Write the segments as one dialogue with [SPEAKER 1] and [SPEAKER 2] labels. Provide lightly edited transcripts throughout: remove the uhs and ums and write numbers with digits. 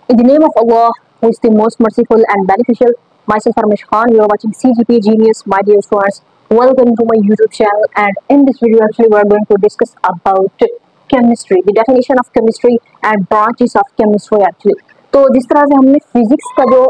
[SPEAKER 1] In the name of Allah, who is the most merciful and beneficial, myself Farmish Khan, you are watching CGP Genius, my dear students. Welcome to my YouTube channel, and in this video actually we are going to discuss about chemistry, the definition of chemistry and branches of chemistry actually. तो जिस तरह से हमने physics का जो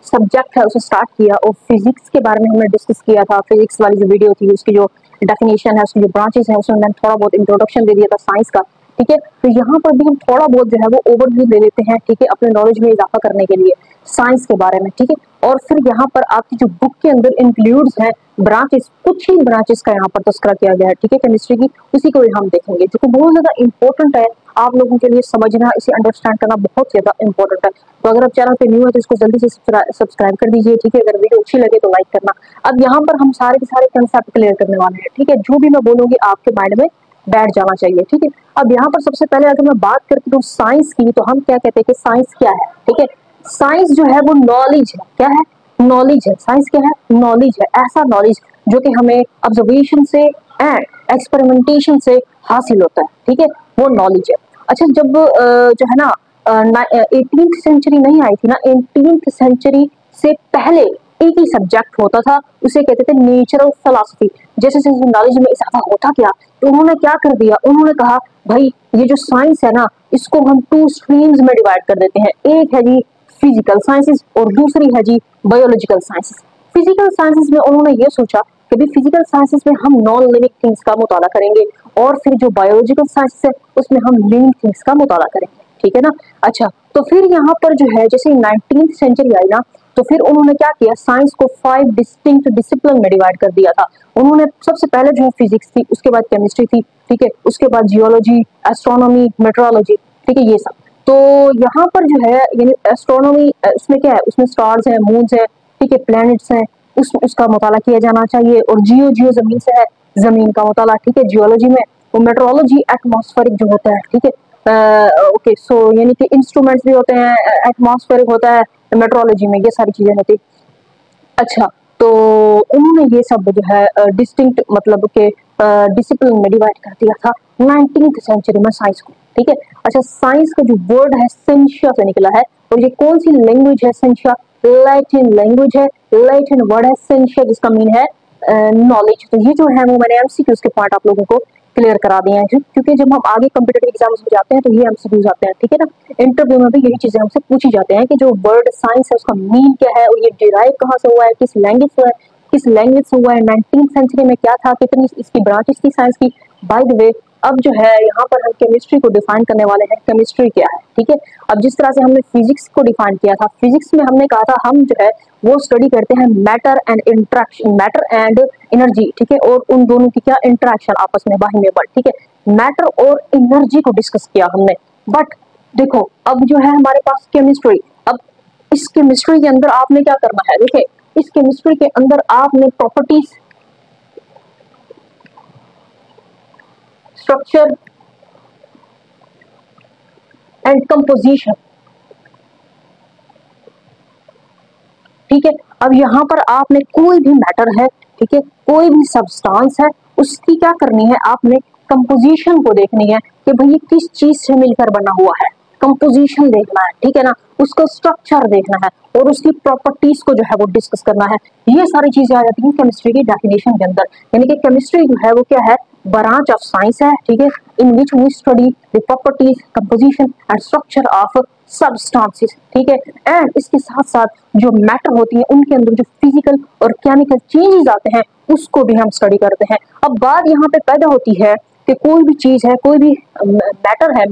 [SPEAKER 1] subject है उसे start किया और फिजिक्स के बारे में हमने डिस्कस किया था, फिजिक्स वाली जो वीडियो थी उसकी जो डेफिनेशन है, उसकी जो ब्रांचेस है, उसमें मैंने थोड़ा बहुत इंट्रोडक्शन दे दिया था साइंस का। ठीक है, तो यहाँ पर भी हम थोड़ा बहुत जो है वो ओवरव्यू ले लेते हैं, ठीक है, अपने नॉलेज में इजाफा करने के लिए साइंस के बारे में। ठीक है, और फिर यहाँ पर आपकी जो बुक के अंदर इंक्लूड्स है ब्रांचेस, कुछ ही ब्रांचेस का यहाँ पर तस्करा किया गया है, ठीक है, केमिस्ट्री की, उसी को भी हम देखेंगे, जो कि बहुत ज्यादा इंपॉर्टेंट है आप लोगों के लिए समझना, इसे अंडरस्टैंड करना बहुत ज्यादा इंपॉर्टेंट है। तो अगर आप चैनल पे न्यू है तो इसको जल्दी से सब्सक्राइब कर दीजिए, ठीक है, अगर वीडियो अच्छी लगे तो लाइक करना। अब यहाँ पर हम सारे के सारे कंसेप्ट क्लियर करने वाले हैं, ठीक है, जो भी मैं बोलूंगी आपके माइंड में बैठ जाना चाहिए। ठीक है, अब यहाँ पर सबसे पहले अगर मैं बात करती हूँ साइंस की, तो हम क्या कहते हैं कि साइंस क्या है। ठीक है, साइंस जो है वो नॉलेज है। क्या है? नॉलेज है। साइंस क्या है? नॉलेज है। ऐसा नॉलेज जो कि हमें ऑब्जर्वेशन से एंड एक्सपेरिमेंटेशन से हासिल होता है। ठीक है, वो नॉलेज है। अच्छा, जब जो है ना 18th सेंचुरी नहीं आई थी ना, 18th सेंचुरी से पहले एक ही सब्जेक्ट होता था, उसे कहते थे नेचुरल फिलॉसफी। जैसे जैसे नॉलेज में इजाफा होता गया तो उन्होंने क्या कर दिया, उन्होंने कहा भाई ये जो साइंस है ना इसको हम 2 स्ट्रीम्स में डिवाइड कर देते हैं। एक है जी फिजिकल साइंसेस और दूसरी है जी बायोलॉजिकल साइंसेस। फिजिकल साइंसेस में उन्होंने ये सोचा कि भी फिजिकल साइंसेस में हम नॉन लिविंग थिंग्स का मुताला करेंगे और फिर जो बायोलॉजिकल साइंसेस है उसमें हम लिविंग थिंग्स का मुताला करेंगे। ठीक है ना। अच्छा, तो फिर यहाँ पर जो है जैसे 19th सेंचुरी आई ना, तो फिर उन्होंने क्या किया, साइंस को 5 डिस्टिंक्ट डिसिप्लिन में डिवाइड कर दिया था। उन्होंने सबसे पहले जो है फिजिक्स थी, उसके बाद केमिस्ट्री थी, ठीक है, उसके बाद जियोलॉजी, एस्ट्रोनॉमी, मेट्रोलॉजी, ठीक है, ये सब। तो यहाँ पर जो है यानी एस्ट्रोनॉमी, उसमें क्या है, उसमें स्टार्स हैं, मून्स है, ठीक है, प्लैनेट्स हैं, उसका मुताला किया जाना चाहिए। और जियो जमीन से है, जमीन का मुताला, ठीक है, जियोलॉजी में। और मेट्रोलॉजी एटमॉस्फेरिक जो होता है, ठीक है, ओके, सो यानी कि इंस्ट्रूमेंट्स भी होते हैं, एटमॉस्फेरिक होता है मेट्रोलॉजी में, ये सारी चीजें होती। अच्छा, तो उन्होंने ये सब जो है डिस्टिंक्ट मतलब के डिसिप्लिन में डिवाइड कर दिया था 19th सेंचुरी में साइंस को। ठीक है। अच्छा, साइंस का जो वर्ड है सेंशिया से निकला है, और ये कौन सी लैंग्वेज है? सेंशिया लैटिन लैंग्वेज है, लैटिन वर्ड है सेंशिया, जिसका मीन है नॉलेज। तो ये जो है वो मैंने एमसीक्यूज के पार्ट आप लोगों को क्लियर करा दिए हैं, क्योंकि जब हम आगे कॉम्पिटिटिव एग्जाम्स में जाते हैं तो ये एमसीक्यूज आते हैं। ठीक है ना, इंटरव्यू में भी यही चीजें हमसे पूछी जाते हैं कि जो वर्ड साइंस है उसका मीन क्या है और ये डिराइव कहाँ से हुआ है, किस लैंग्वेज से है, किस लैंग्वेज से हुआ है, 19th सेंचुरी में क्या था, कितनी इसकी ब्रांचेस थी साइंस की। बाय द वे, अब जो है यहाँ पर हम केमिस्ट्री को डिफाइन करने वाले हैं, केमिस्ट्री क्या है। ठीक है, अब जिस तरह से हमने फिजिक्स को डिफाइन किया था, फिजिक्स में हमने कहा था हम जो है वो स्टडी करते हैं matter and interaction, matter and energy, ठीक है, और उन दोनों की क्या इंट्रैक्शन आपस में, बाहिर में बट, ठीक है, मैटर और एनर्जी को डिस्कस किया हमने। बट देखो अब जो है हमारे पास केमिस्ट्री, अब इस केमिस्ट्री के अंदर आपने क्या करना है, देखिए इस केमिस्ट्री के अंदर आपने प्रॉपर्टीज, स्ट्रक्चर एंड कंपोजिशन, ठीक है। अब यहाँ पर आपने कोई भी मैटर है, ठीक है, कोई भी सब्सटेंस है, उसकी क्या करनी है, आपने कंपोजिशन को देखनी है कि भाई ये किस चीज से मिलकर बना हुआ है, कंपोजिशन देखना है, ठीक है ना, उसका स्ट्रक्चर देखना है और उसकी प्रॉपर्टीज को जो है वो डिस्कस करना है। ये सारी चीजें आ जाती हैं केमिस्ट्री की डेफिनेशन के अंदर। यानी कि केमिस्ट्री जो है वो क्या है, ब्रांच ऑफ साइंस है, ठीक है, in which we study the properties, composition and structure of substances, ठीक है। एंड इसके साथ साथ जो मैटर होती है उनके अंदर जो फिजिकल और केमिकल चेंजेस आते हैं उसको भी हम स्टडी करते हैं। अब बात यहाँ पे पैदा होती है कि कोई भी चीज है, कोई भी मैटर है,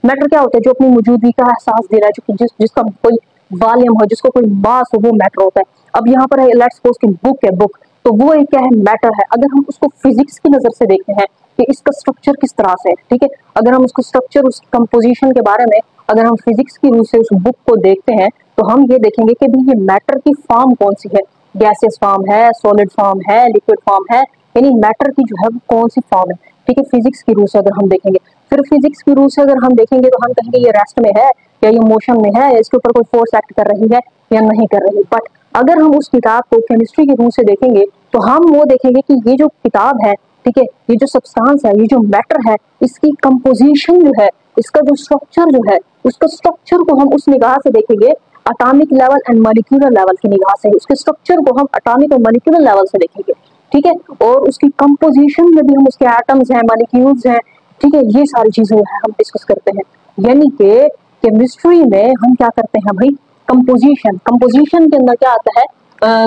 [SPEAKER 1] मैटर क्या होता है, जो अपनी मौजूदगी का एहसास दे रहा है, जो जिसका कोई वॉल्यूम हो, जिसको कोई मास हो, वो मैटर होता है। अब यहाँ पर है लेट्स सपोज कि बुक है, बुक, तो वो एक क्या है, मैटर है। अगर हम उसको फिजिक्स की नजर से देखते हैं कि इसका स्ट्रक्चर किस तरह से है, ठीक है, अगर हम उसको स्ट्रक्चर, उसकी कंपोजिशन के बारे में अगर हम फिजिक्स की रूप से उस बुक को देखते हैं तो हम ये देखेंगे कि भी ये मैटर की फॉर्म कौन सी है, गैसियस फॉर्म है, सॉलिड फॉर्म है, लिक्विड फॉर्म है, यानी मैटर की जो है वो कौन सी फॉर्म है, ठीक है, फिजिक्स की रूप से अगर हम देखेंगे। फिर फिजिक्स की रूप से अगर हम देखेंगे तो हम कहेंगे ये रेस्ट में है या ये मोशन में है, इसके ऊपर कोई फोर्स एक्ट कर रही है या नहीं कर रही। बट अगर हम उस किताब को केमिस्ट्री के रूप से देखेंगे तो हम वो देखेंगे कि ये जो किताब है, ठीक है, ये जो सब्सटेंस है, ये जो मैटर है, इसकी कंपोजिशन जो है, इसका जो स्ट्रक्चर जो है उसका स्ट्रक्चर को हम उस निगाह से देखेंगे, atomic level and molecular level की निगाह से। उसके स्ट्रक्चर को हम एटॉमिक और मॉलिक्यूलर लेवल से देखेंगे, ठीक है। और उसकी कंपोजिशन में भी हम उसके एटम्स हैं, मॉलिक्यूल्स हैं, ठीक है, ये सारी चीजें जो है हम डिस्कस करते हैं। यानी कि केमिस्ट्री में हम क्या करते हैं भाई, कंपोजिशन। कंपोजिशन के अंदर क्या आता है,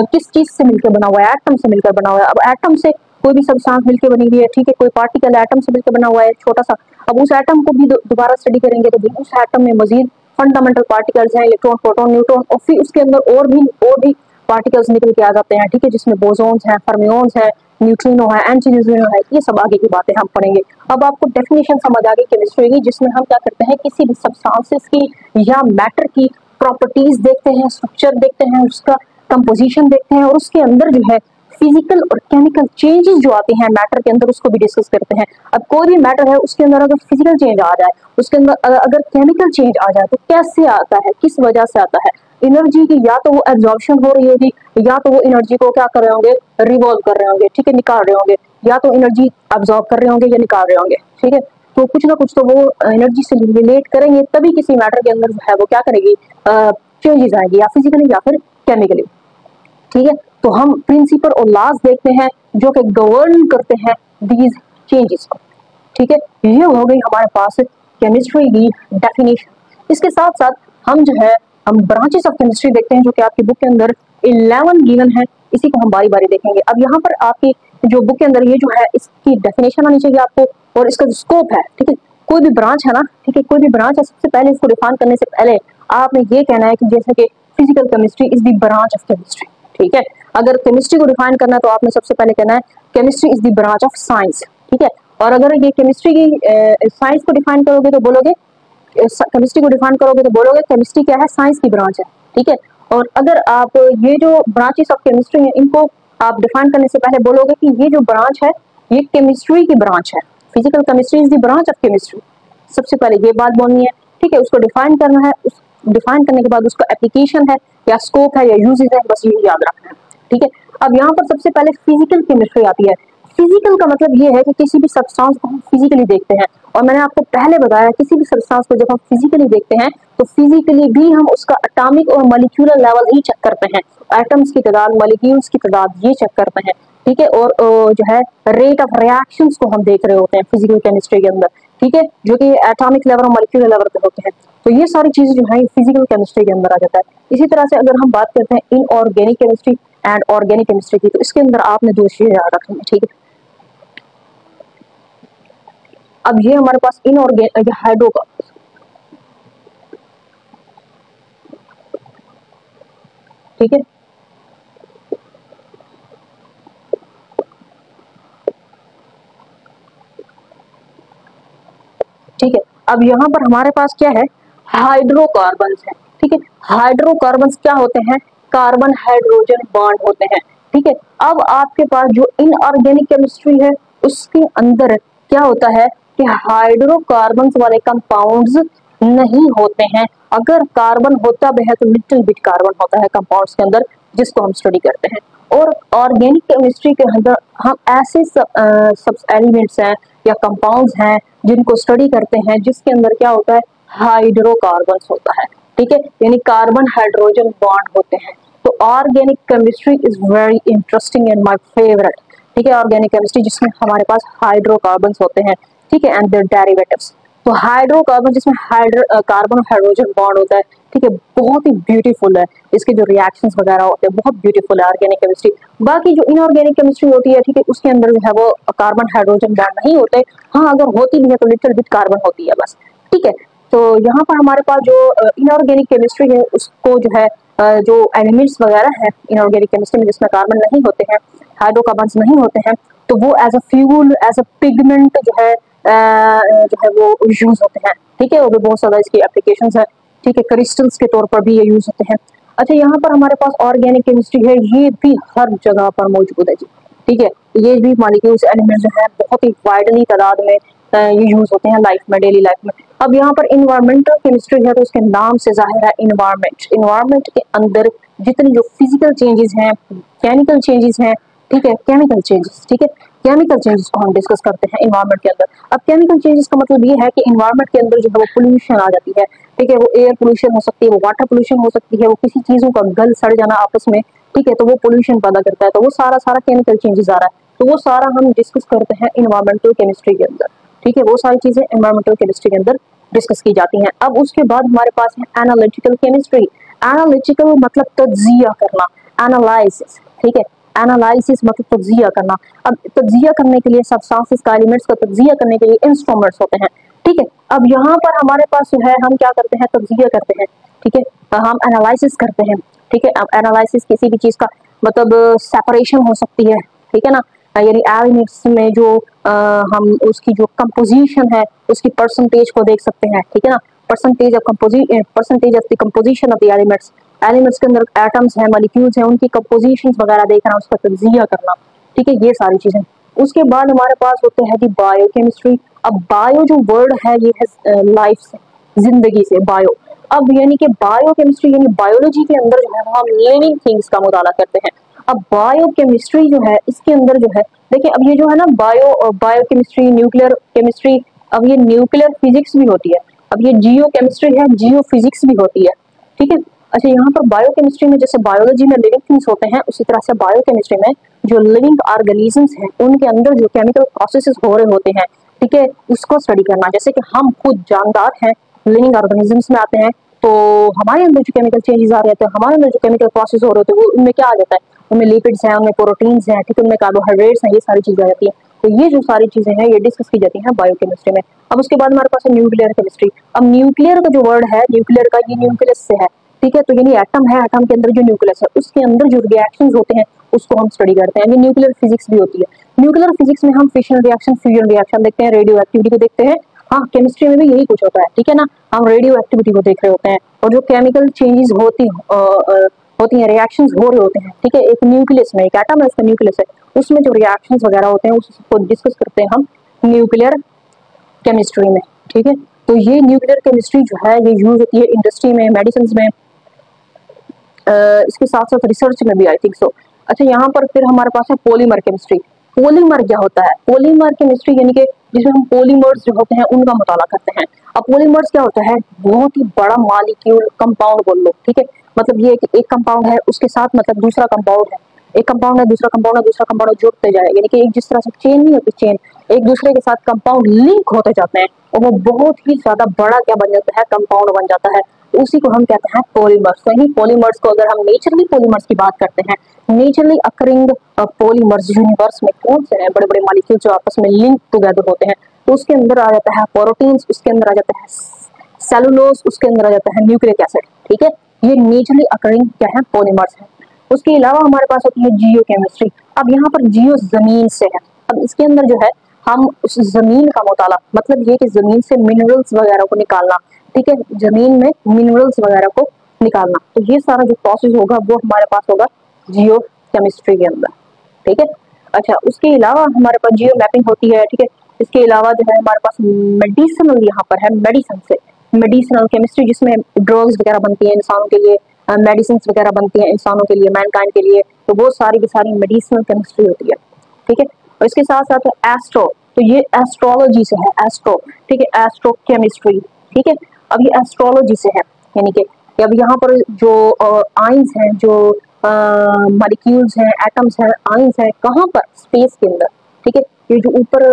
[SPEAKER 1] किस चीज से मिलकर बना हुआ है, एटम से मिलकर बना हुआ है। अब एटम से कोई भी सब्सटेंस मिलकर बनी हुई है, ठीक है, कोई पार्टिकल एटम से मिलकर बना हुआ है छोटा सा। अब उस एटम को भी दोबारा स्टडी करेंगे तो उस एटम में मजीद फंडामेंटल पार्टिकल्स हैं, इलेक्ट्रॉन, प्रोटॉन, न्यूट्रॉन, और फिर उसके अंदर और भी पार्टिकल्स निकल के आ जाते हैं, ठीक है, जिसमें बोसॉन्स हैं, फर्मियोन्स हैं, न्यूट्रिनो है, एंटीन्यूट्रिनो है। ये सब आगे की बातें हम पढ़ेंगे। अब आपको डेफिनेशन समझ आ गई केमिस्ट्री की, जिसमें हम क्या करते हैं, किसी भी सब्सटेंसेस की या मैटर की प्रॉपर्टीज देखते हैं, स्ट्रक्चर देखते हैं, उसका कंपोजिशन देखते हैं, और उसके अंदर जो है फिजिकल और केमिकल चेंजेस जो आते हैं मैटर के अंदर, उसको भी डिस्कस करते हैं। अब कोई भी मैटर है, उसके अंदर अगर फिजिकल चेंज आ जाए, उसके अंदर अगर केमिकल चेंज आ जाए, तो कैसे आता है, किस वजह से आता है। एनर्जी की या तो वो एब्जॉर्प्शन हो रही होगी, या तो वो एनर्जी को क्या कर रहे होंगे, रिवॉल्व कर रहे होंगे, ठीक है, निकाल रहे होंगे, या तो एनर्जी अब्सॉर्ब कर रहे होंगे या निकाल रहे होंगे, ठीक है। तो कुछ ना कुछ तो वो एनर्जी से रिलेट करेंगे, तभी किसी मैटर के अंदर जो है वो क्या करेगी, चेंजेस आएगी, या फिजिकली या फिर केमिकली, ठीक है। तो हम प्रिंसिपल और लॉज देखते हैं जो कि गवर्न करते हैं दीज चेंजेस को, ठीक है। ये हो गई हमारे पास केमिस्ट्री की डेफिनेशन। इसके साथ साथ हम जो है हम ब्रांचेस ऑफ केमिस्ट्री देखते हैं, जो कि आपकी बुक के अंदर 11 गिवन है। इसी को हम बारी बारी देखेंगे। अब यहाँ पर आपकी जो बुक के अंदर ये जो है, इसकी डेफिनेशन आनी चाहिए आपको, और इसका जो स्कोप है, ठीक है। कोई भी ब्रांच है ना, ठीक है, कोई भी ब्रांच है, सबसे पहले इसको डिफाइन करने से पहले आपने ये कहना है कि जैसे कि physical chemistry is the branch of chemistry, ठीक है। अगर केमिस्ट्री को डिफाइन करना है तो आपने सबसे पहले कहना है chemistry is the branch of science, ठीक है। और अगर ये केमिस्ट्री की साइंस को डिफाइन करोगे तो बोलोगे, केमिस्ट्री को डिफाइन करोगे तो बोलोगे केमिस्ट्री क्या है, साइंस की ब्रांच है, ठीक है। और अगर आप ये जो ब्रांचेस ऑफ केमिस्ट्री है, इनको आप डिफाइन करने से पहले बोलोगे कि ये जो ब्रांच है, ये केमिस्ट्री की ब्रांच है, physical chemistry is the branch of chemistry. सबसे पहले ये बात बोलनी है, ठीक है। उसको डिफाइन करना है, उस डिफाइन करने के बाद उसका एप्लीकेशन है या स्कोप है या यूजेस है, बस यही याद रखना है, ठीक है। अब यहाँ पर सबसे पहले फिजिकल केमिस्ट्री आती है। फिजिकल का मतलब ये है कि किसी भी सब्सटेंस को हम फिजिकली देखते हैं, और मैंने आपको पहले बताया किसी भी सब्सटेंस को जब हम फिजिकली देखते हैं तो फिजिकली भी हम उसका एटॉमिक और मॉलिक्यूलर लेवल ही चेक करते हैं, एटम्स की तादाद, मॉलिक्यूल्स की तादाद, ये चेक करते हैं, ठीक है। और जो है रेट ऑफ रिएक्शंस को हम देख रहे होते हैं फिजिकल केमिस्ट्री के अंदर, ठीक है, जो कि एटॉमिक लेवल और मॉलिक्यूलर लेवल पे होते हैं। तो ये सारी चीजें जो है फिजिकल केमिस्ट्री के अंदर आ जाता है। इसी तरह से अगर हम बात करते हैं inorganic chemistry and organic chemistry की, तो इसके अंदर आपने दो चीजें याद रखनी है, ठीक है। अब ये हमारे पास इनऑर्गेनिक हाइड्रोकार्बन, ठीक है, ठीक है। अब यहाँ पर हमारे पास क्या है, हाइड्रोकार्बन है, ठीक है। हाइड्रोकार्बन क्या होते हैं, कार्बन हाइड्रोजन बॉन्ड होते हैं, ठीक है। अब आपके पास जो इनऑर्गेनिक केमिस्ट्री है, उसके अंदर क्या होता है कि हाइड्रोकार्बन वाले कंपाउंड्स नहीं होते हैं। अगर कार्बन होता भी है तो लिटिल बिट कार्बन होता है कंपाउंड्स के अंदर, जिसको हम स्टडी करते हैं। और ऑर्गेनिक केमिस्ट्री के अंदर हम ऐसे सब एलिमेंट्स हैं या कंपाउंड्स हैं जिनको स्टडी करते हैं, जिसके अंदर क्या होता है, हाइड्रोकार्बन होता है, ठीक है, यानी कार्बन हाइड्रोजन बॉन्ड होते हैं। तो organic chemistry is very interesting and my favourite, ठीक है। ऑर्गेनिक केमिस्ट्री जिसमें हमारे पास हाइड्रोकार्बन होते हैं, ठीक है, एंड देयर डेरिवेटिव्स। तो हाइड्रोकार्बन जिसमें कार्बन हाइड्रोजन बॉन्ड होता है, ठीक है, बहुत ही ब्यूटीफुल है। इसके जो रिएक्शंस वगैरह होते हैं बहुत ब्यूटीफुल है ऑर्गेनिक केमिस्ट्री। बाकी जो इनऑर्गेनिक केमिस्ट्री होती है, ठीक है, उसके अंदर जो है वो कार्बन हाइड्रोजन बॉन्ड नहीं होते। हाँ, अगर होती भी है तो लिटिल बिट कार्बन होती है बस, ठीक है। तो यहाँ पर हमारे पास जो इनऑर्गेनिक केमिस्ट्री है, उसको जो है जो एलिमेंट्स वगैरह है इनऑर्गेनिक केमिस्ट्री में जिसमें कार्बन नहीं होते हैं, हाइड्रोकार्बन नहीं होते हैं, तो वो as a fuel, as a pigment जो है वो यूज होते हैं, ठीक है। और भी बहुत सारा इसकी एप्लीकेशंस है, ठीक है, क्रिस्टल्स के तौर पर भी ये यूज होते हैं। अच्छा, यहाँ पर हमारे पास ऑर्गेनिक केमिस्ट्री है, ये भी हर जगह पर मौजूद है जी, ठीक है। ये भी मॉलिक्यूल्स एलिमेंट्स जो है बहुत ही वाइडली तादाद में ये यूज होते हैं लाइफ में, डेली लाइफ में। अब यहाँ पर इन्वायरमेंटल केमिस्ट्री है, तो उसके नाम से जाहिर है इन्वायरमेंट के अंदर जितनी जो फिजिकल चेंजेस हैं, केमिकल चेंजेस हैं, ठीक है, केमिकल चेंजेस, ठीक है, केमिकल चेंजेस को हम डिस्कस करते हैं इन्वायरमेंट के अंदर। अब केमिकल चेंजेस का मतलब ये है कि इन्वायरमेंट के अंदर जो है वो पोल्यूशन आ जाती है, ठीक है, वो एयर पोल्यूशन हो सकती है, वो वाटर पोल्यूशन हो सकती है, वो किसी चीजों का गल सड़ जाना आपस में, ठीक है, तो वो पोल्यूशन पैदा करता है, तो वो सारा सारा केमिकल चेंजेस आ रहा है, तो वो सारा हम डिस्कस करते हैं इन्वायरमेंटल केमिस्ट्री के अंदर, ठीक है, वो सारी चीजें इन्वायरमेंटल केमिस्ट्री के अंदर डिस्कस की जाती हैं। अब उसके बाद हमारे पास है एनालिटिकल केमिस्ट्री। एनालिटिकल मतलब तज्जिया करना, एनालाइसिस, ठीक है, एनालिसिस मतलब तज्जिया करना। अब तज्जिया करने के लिए सब्सटेंसेस का, एलिमेंट्स का तज्जिया करने के लिए इंस्ट्रूमेंट्स होते हैं, ठीक है। अब यहाँ पर हमारे पास जो है हम क्या करते हैं, तज्जिया करते हैं, ठीक है, हम एनालिसिस करते हैं, ठीक है। अब एनालिसिस किसी भी चीज का मतलब सेपरेशन हो सकती है, ठीक है ना, यानी एलिमेंट्स में जो हम उसकी जो कंपोजिशन है उसकी परसेंटेज को देख सकते हैं, ठीक है ना, percentage of the composition of the elements, elements के अंदर एटम्स हैं, मॉलिक्यूल्स हैं, उनकी कंपोजिशन वगैरह देखना, उसका तज्जिया करना, ठीक है, ये सारी चीजें। उसके बाद हमारे पास होते हैं जी बायोकेमिस्ट्री। अब बायो जो वर्ड है ये है लाइफ से, जिंदगी से, बायो। अब यानी कि बायोकेमिस्ट्री यानी बायोलॉजी के अंदर जो है हम लिविंग थिंग्स का मुताला करते हैं। अब बायोकेमिस्ट्री जो है इसके अंदर जो है देखिए, अब ये जो है ना बायोकेमिस्ट्री, न्यूक्लियर केमिस्ट्री, अब ये न्यूक्लियर फिजिक्स भी होती है, अब ये जियो केमिस्ट्री है, जियो फिजिक्स भी होती है, ठीक है। अच्छा, यहाँ पर बायोकेमिस्ट्री में जैसे बायोलॉजी में लिविंग थिंग्स होते हैं, उसी तरह से बायोकेमिस्ट्री में जो लिविंग ऑर्गेनिजम्स हैं उनके अंदर जो केमिकल प्रोसेसेस हो रहे होते हैं, ठीक है, उसको स्टडी करना। जैसे कि हम खुद जानदार हैं, लिविंग ऑर्गेनिजम्स में आते हैं, तो हमारे अंदर जो केमिकल चेंजेस आ रहे होते हैं, हमारे अंदर जो केमिकल प्रोसेस हो रहे होते हैं, वो उनमें क्या आ जाता है, उनमें लिपिड्स हैं, उनमें प्रोटीन्स हैं, ठीक है, उनमें कार्बोहाइड्रेट्स हैं, ये सारी चीजें आ जाती हैं। तो ये जो सारी चीजें हैं ये डिस्कस की जाती हैं बायोकेमिस्ट्री में। अब उसके बाद हमारे पास है न्यूक्लियर केमिस्ट्री। अब न्यूक्लियर का जो वर्ड है, न्यूक्लियर का, ये न्यूक्लियस से है, ठीक है, तो यानी एटम है, एटम के अंदर जो न्यूक्लियस है उसके अंदर जो रिएक्शंस होते हैं उसको हम स्टडी करते हैं, ये न्यूक्लियर फिजिक्स भी होती है। न्यूक्लियर फिजिक्स में हम फिशन रिएक्शन, फ्यूजन रिएक्शन देखते हैं, रेडियो एक्टिविटी को देखते हैं। हाँ, केमिस्ट्री में भी यही कुछ होता है, ठीक है ना, हम रेडियो एक्टिविटी को देख रहे होते हैं और जो केमिकल चेंजेस होती हैं, रिएक्शंस हो रहे होते हैं, ठीक है, एक न्यूक्लियस में, एक एटम है उसका न्यूक्लियस है, उसमें जो रिएक्शंस वगैरह होते हैं उसको डिस्कस करते हैं हम न्यूक्लियर केमिस्ट्री में, ठीक है। तो ये न्यूक्लियर केमिस्ट्री जो है ये यूज होती है इंडस्ट्री में, मेडिसिन में, इसके साथ साथ रिसर्च में भी, आई थिंक सो। अच्छा, यहाँ पर फिर हमारे पास है पॉलीमर केमिस्ट्री। पॉलीमर क्या होता है? पॉलीमर केमिस्ट्री यानी कि जिसमें हम पॉलीमर्स जो होते हैं उनका मुताला करते हैं। अब पॉलीमर्स क्या होता है? बहुत ही बड़ा मॉलिक्यूल, कंपाउंड बोल लो, ठीक है, मतलब ये एक कंपाउंड है, उसके साथ मतलब दूसरा कंपाउंड है, एक कंपाउंड है, दूसरा कंपाउंड है, दूसरा कंपाउंड जुड़ते जाए, यानी कि एक जिस तरह से चेन नहीं होती, चेन एक दूसरे के साथ कंपाउंड लिंक होते जाते हैं और वो बहुत ही ज्यादा बड़ा क्या बन जाता है, कंपाउंड बन जाता है, उसी को हम कहते हैं पॉलीमर्स। वही पॉलीमर्स को अगर हम नेचुरली पॉलीमर्स की बात करते हैं, नेचुरली अकरिंग पॉलीमर्स यूनिवर्स में कौन से हैं बड़े बड़े मॉलिक्यूल जो आपस में लिंक टुगेदर होते हैं, तो उसके अंदर आ जाता है प्रोटीन्स, उसके अंदर आ जाता है सेलुलोज, उसके अंदर आ जाता है न्यूक्लिक एसिड, ठीक है, ये नेचुरली अकरिंग क्या है, पॉलीमर्स है। उसके अलावा हमारे पास होती है जियो केमिस्ट्री। अब यहाँ पर जियो जमीन से है, अब इसके अंदर जो है हम उस जमीन का मुताला, मतलब ये कि जमीन से मिनरल्स वगैरह को निकालना, ठीक है, जमीन में मिनरल्स वगैरह को निकालना, तो ये सारा जो प्रोसेस होगा वो हमारे पास होगा जियो केमिस्ट्री के अंदर, ठीक है। अच्छा, उसके अलावा हमारे पास जियो मैपिंग होती है, ठीक है। इसके अलावा जो है हमारे पास मेडिसिनल, यहाँ पर है मेडिसिन से, मेडिसिनल केमिस्ट्री जिसमें ड्रग्स वगैरह बनती है इंसानों के लिए, मेडिसिन वगैरह बनती है इंसानों के लिए, मैनकाइंड के लिए, तो वो सारी की सारी मेडिसिनल केमिस्ट्री होती है, ठीक है। और इसके साथ साथ एस्ट्रो, तो ये एस्ट्रोलॉजी से है, एस्ट्रो, ठीक है, एस्ट्रो केमिस्ट्री, ठीक है। अब ये एस्ट्रोलॉजी से है, यानी कि अब यहाँ पर जो आइंस हैं, जो मॉलिक्यूल्स हैं, एटम्स हैं, आइंस हैं, कहाँ पर, स्पेस के अंदर, ठीक है, ये जो ऊपर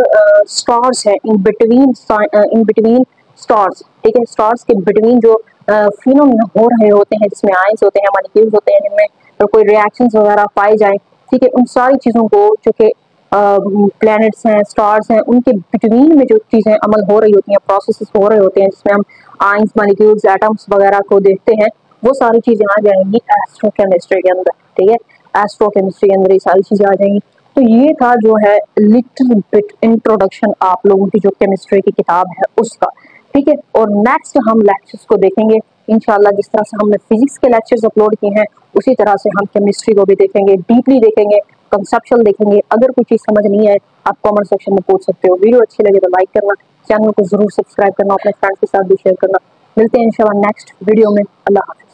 [SPEAKER 1] स्टार्स है, इन बिटवीन स्टार्स, ठीक है, स्टार्स के बिटवीन जो फिनोमेना हो रहे होते हैं जिसमें आइंस होते हैं, मॉलिक्यूल्स होते हैं, जिनमें कोई रिएक्शंस वगैरह पाए जाए, ठीक है, उन सारी चीज़ों को जो कि प्लैनेट्स हैं, स्टार्स हैं, उनके बिटवीन में जो चीज़ें अमल हो रही होती हैं, प्रोसेसेस हो रहे होते हैं, जिसमें हम आइंस, मॉलिक्यूल्स, एटम्स वगैरह को देखते हैं, वो सारी चीज़ें आ जाएंगी एस्ट्रोकेमिस्ट्री के अंदर, ठीक है, एस्ट्रोकेमिस्ट्री के अंदर ये सारी चीज़ें आ जाएंगी। तो ये था जो है लिटिल बिट इंट्रोडक्शन आप लोगों की जो केमिस्ट्री की किताब है उसका, ठीक है। और नेक्स्ट हम लेक्चर्स को देखेंगे इंशाल्लाह, जिस तरह से हमने फिजिक्स के लेक्चर्स अपलोड किए हैं उसी तरह से हम केमिस्ट्री को भी देखेंगे, डीपली देखेंगे, कंसेप्चुअल देखेंगे। अगर कोई चीज़ समझ नहीं आए आप कमेंट सेक्शन में पूछ सकते हो। वीडियो अच्छी लगे तो लाइक करना, चैनल को जरूर सब्सक्राइब करना, अपने फ्रेंड्स के साथ भी शेयर करना। मिलते हैं इंशाल्लाह नेक्स्ट वीडियो में। अल्लाह हाफिज़।